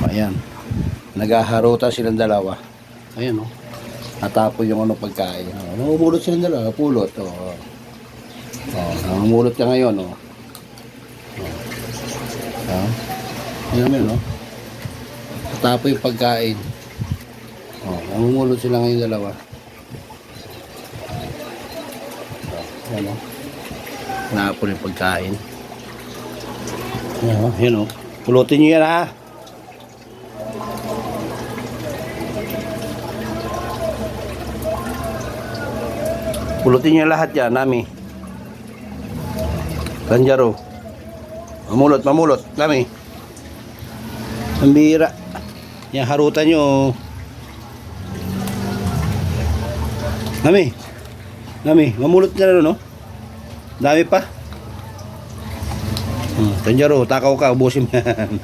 Ayan. Naghaharutan silang dalawa. Ayan o. Natapon yung ano pagkain. Namumulot silang dalawa. Pulot. Namumulot ka ngayon o. Ayan namin o. Natapon yung pagkain. Namumulot sila ngayon dalawa. Ayan o. Natapon yung pagkain. Ayan o. Pulutin nyo yan ha. Pulutin nyo lahat yan, Nami. Tanjaro. Mamulot, Nami. Ang bira. Yan, harutan nyo. Nami, mamulot nyo na no? Dami pa. Tanjaro, takaw ka, ubusin mo yan.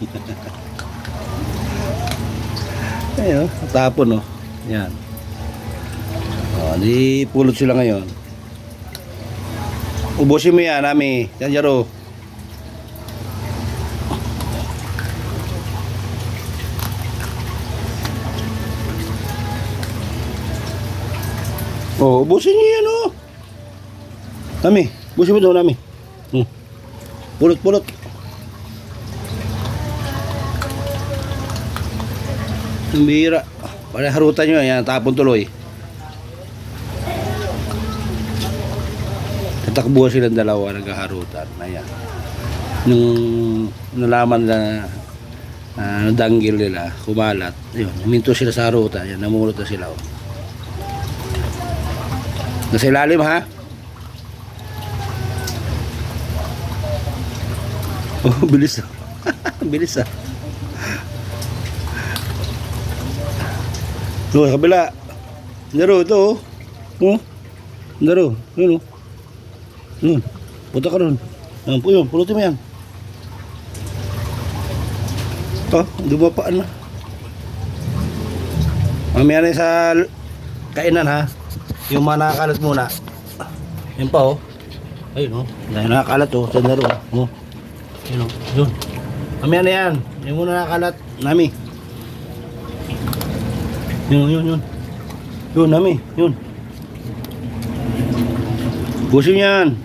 Ayun, tapon, no? Yan. Di pulot sila ngayon. Ubusin mo yan, Nami. Tanjaro. Ubusin niyo yan, Nami, ubusin mo daw, Nami. Pulot. Ang bira. Para harutan nyo, yan, tapon tuloy. Tatakbuhan silang dalawa, naghaharutan. Ayan. Nung nalaman na danggil nila, kumalat. Ayun, huminto sila sa harutan. Ayan, namulot na sila. Nasa ilalim ha. Bilis ah. Bilis ah. Sa kabila. Naro ito Naro. Yun punta ka ron. Yun, pulutin mo yan. Dumapaan na. Mamaya na sa kainan ha. Yung mga nakakalat muna. Yan pa ayun dahil nakakalat sa naro yun mamaya na yan. Yung muna nakakalat, Nami. Yun Nami, yun. Busin yan,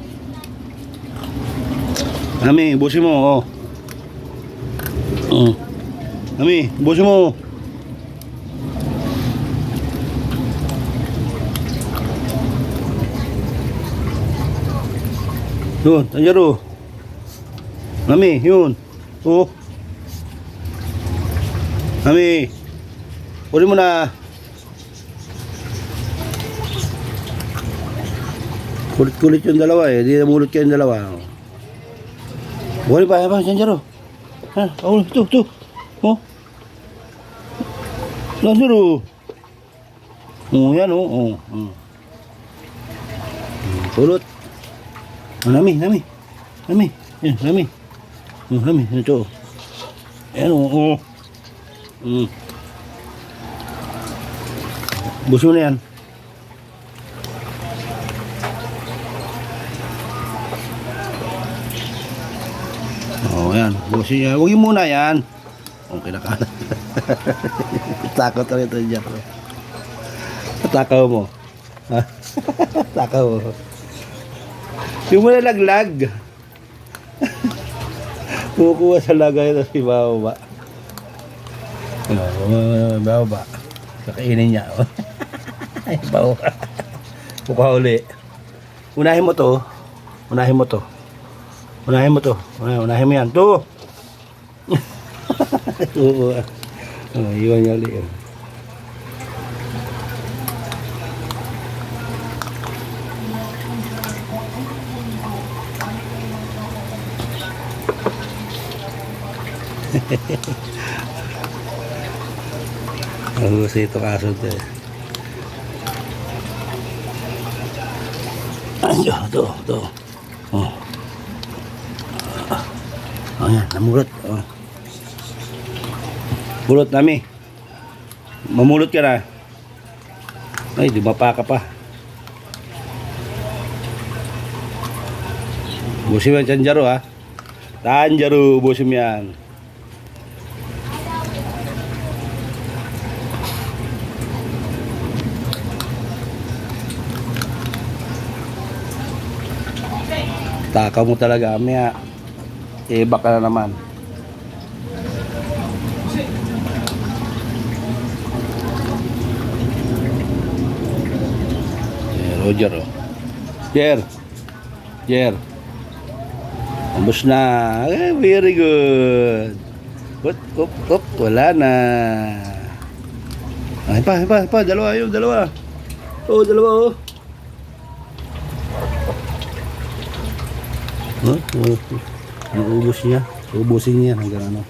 Nami, busin mo. Nami, busin mo. Yun, Tanjaro. Nami, yun. Nami. Uli mo na. Kulit-kulit yung dalawa Di namulot kayo yung dalawa. Uli pa, Tanjaro. Ito. Tanjaro. Yan Kulot. Nami. Yan, Nami. Nami, ito. Ayan, Buso na yan. Yan. Buso yan. Huwag yung muna yan. Kinakalat. Takot na ito dyan. Takaw mo. Takaw mo. Yung muna laglag. Kukuha sa lagay ito si Baba. Baba. Kakainin niya. Baba. Kukuha uli. Unahin mo to. Unahin mo yan. To. Iwan niya ulit. Mahusay ito kaso ito Ito. Ayan, namulot. Bulot, Nami. Mamulot ka na. Ay, dumapa ka pa. Busim yan, Tanjaro ha. Tanjaro, busim yan. Takaw mo talaga, Amya. Iba ka na naman. Roger, oh. Jer. Ubus na. Very good. Wala na. Ay pa. Dalawa yun, dalawa. Oh, dalawa, oh. Naubos niya. Ubusin niya hanggang ano.